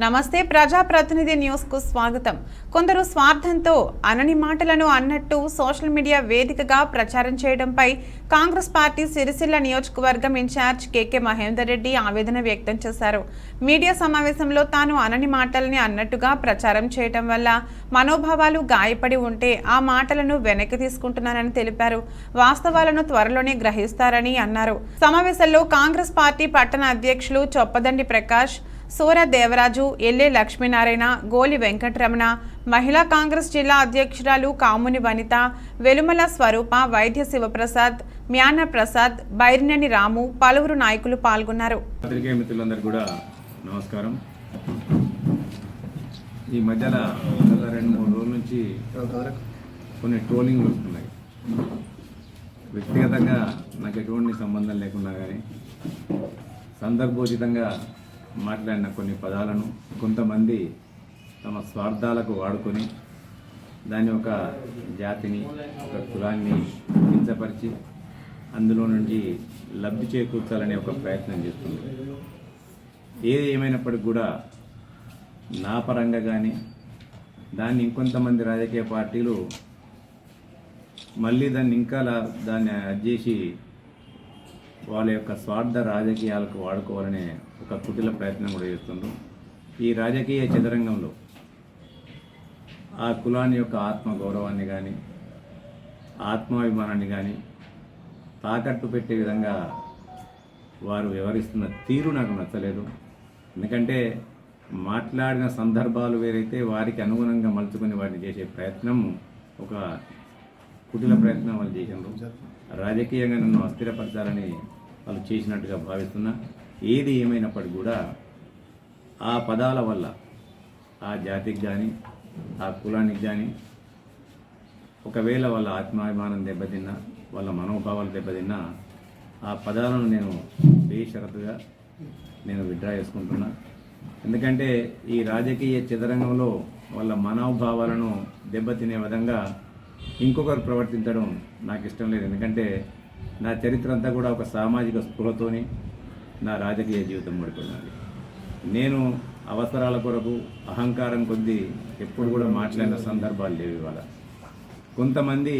నమస్తే ప్రజాప్రతినిధి న్యూస్ కు స్వాగతం. కొందరు స్వార్థంతో అనని మాటలను అన్నట్టు సోషల్ మీడియా వేదికగా ప్రచారం చేయడంపై కాంగ్రెస్ పార్టీ సిరిసిల్ల నియోజకవర్గం ఇన్ఛార్జ్ కేకే మహేందర్ రెడ్డి ఆవేదన వ్యక్తం చేశారు. మీడియా సమావేశంలో తాను అనని మాటల్ని అన్నట్టుగా ప్రచారం చేయడం వల్ల మనోభావాలు గాయపడి ఉంటే ఆ మాటలను వెనక్కి తీసుకుంటున్నానని తెలిపారు. వాస్తవాలను త్వరలోనే గ్రహిస్తారని అన్నారు. సమావేశంలో కాంగ్రెస్ పార్టీ పట్టణ అధ్యక్షులు చొప్పదండి ప్రకాష్, సూర దేవరాజు, ఎల్లే లక్ష్మీనారాయణ, గోలి వెంకటరమణ, మహిళా కాంగ్రెస్ జిల్లా అధ్యక్షురాలు కాముని వనిత, వెలుమల స్వరూప, వైద్య శివప్రసాద్, మ్యాన ప్రసాద్, బైరినేని రాము, పలువురు నాయకులు పాల్గొన్నారు. నమస్కారం. ఈ మధ్యన 2-3 రోజుల నుంచి కొన్ని ట్రోలింగ్లు వస్తున్నాయి. వ్యక్తిగతంగా నాకు ఎటువంటి సంబంధం లేకున్నా కానీ సందర్భోచితంగా మాట్లాడిన కొన్ని పదాలను కొంతమంది తమ స్వార్థాలకు వాడుకొని దాన్ని ఒక జాతిని, ఒక కులాన్ని కించపరిచి అందులో నుంచి లబ్ధి చేకూర్చాలనే ఒక ప్రయత్నం చేస్తుంది. ఏది ఏమైనప్పటికీ కూడా నా పరంగా కానీ దాన్ని ఇంకొంతమంది రాజకీయ పార్టీలు మళ్ళీ దాన్ని అడ్జేసి వాళ్ళ యొక్క స్వార్థ రాజకీయాలకు వాడుకోవాలనే ఒక కుటిల ప్రయత్నం కూడా చేస్తుండ్రు. ఈ రాజకీయ చదరంగంలో ఆ కులాన్ని యొక్క ఆత్మగౌరవాన్ని కానీ ఆత్మాభిమానాన్ని కానీ తాకట్టు పెట్టే విధంగా వారు వ్యవహరిస్తున్న తీరు నాకు నచ్చలేదు. ఎందుకంటే మాట్లాడిన సందర్భాలు వేరైతే వారికి అనుగుణంగా మలుచుకొని వాటిని చేసే ప్రయత్నం ఒక కుటిల ప్రయత్నం వాళ్ళు చేసినారు. రాజకీయంగా నన్ను అస్థిరపరచాలని వాళ్ళు చేసినట్టుగా భావిస్తున్నా. ఏది ఏమైనప్పటికీ కూడా ఆ పదాల వల్ల ఆ జాతికి కానీ ఆ కులానికి కానీ ఒకవేళ వాళ్ళ ఆత్మాభిమానం దెబ్బతిన్నా, వాళ్ళ మనోభావాలు దెబ్బతిన్నా ఆ పదాలను నేను బేషరతుగా విత్డ్రా చేసుకుంటున్నా. ఎందుకంటే ఈ రాజకీయ చదరంగంలో వాళ్ళ మనోభావాలను దెబ్బతినే విధంగా ఇంకొకరు ప్రవర్తించడం నాకు ఇష్టం లేదు. ఎందుకంటే నా చరిత్ర అంతా కూడా ఒక సామాజిక స్పృహతోని నా రాజకీయ జీవితం ముడిపడినది. నేను అవసరాల కొరకు అహంకారం కొద్దీ ఎప్పుడు కూడా మాట్లాడిన సందర్భాలు లేవు. ఇవాళ కొంతమంది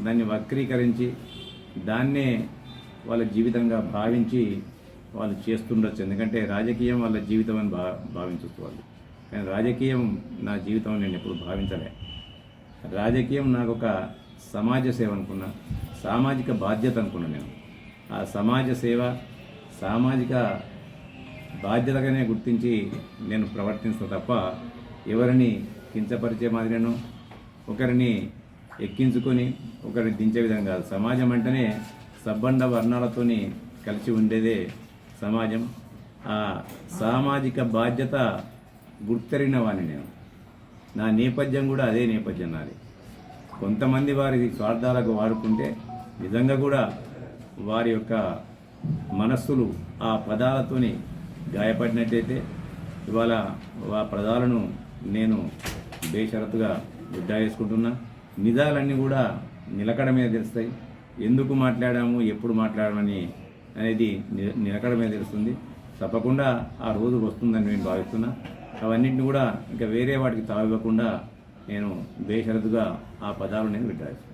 దాన్ని వక్రీకరించి దాన్నే వాళ్ళ జీవితంగా భావించి వాళ్ళు చేస్తుండొచ్చు. ఎందుకంటే రాజకీయం వాళ్ళ జీవితం అని భావించవచ్చు వాళ్ళు. కానీ రాజకీయం నా జీవితం నేను ఎప్పుడు భావించలే. రాజకీయం నాకు ఒక సమాజ సేవ అనుకున్నా, సామాజిక బాధ్యత అనుకున్నా. నేను ఆ సమాజ సేవ, సామాజిక బాధ్యతగానే గుర్తించి నేను ప్రవర్తిస్తా తప్ప ఎవరిని కించపరిచే మాదిరినో ఒకరిని ఎక్కించుకొని ఒకరిని దించే విధంగా కాదు. సమాజం అంటేనే సబ్బండ వర్ణాలతోని కలిసి ఉండేదే సమాజం. ఆ సామాజిక బాధ్యత గుర్తెరిగిన వాడిని నేను. నా నేపథ్యం కూడా అదే నేపథ్యం నాది. కొంతమంది వారి స్వార్థాలకు వాడుకుంటే నిజంగా కూడా వారి యొక్క మనస్సులు ఆ పదాలతోని గాయపడినట్టయితే ఇవాళ ఆ పదాలను నేను బేషరతుగా విత్డ్రా చేసుకుంటున్నా. నిజాలన్నీ కూడా నిలకడ మీద తెలుస్తాయి. ఎందుకు మాట్లాడాము, ఎప్పుడు మాట్లాడమని అనేది నిలకడ మీద తెలుస్తుంది. తప్పకుండా ఆ రోజు వస్తుందని నేను భావిస్తున్నా. అవన్నింటిని కూడా ఇంకా వేరే వాటికి తావివ్వకుండా నేను బేషరతుగా ఆ పదాలు విత్డ్రా చేసుకున్నాను.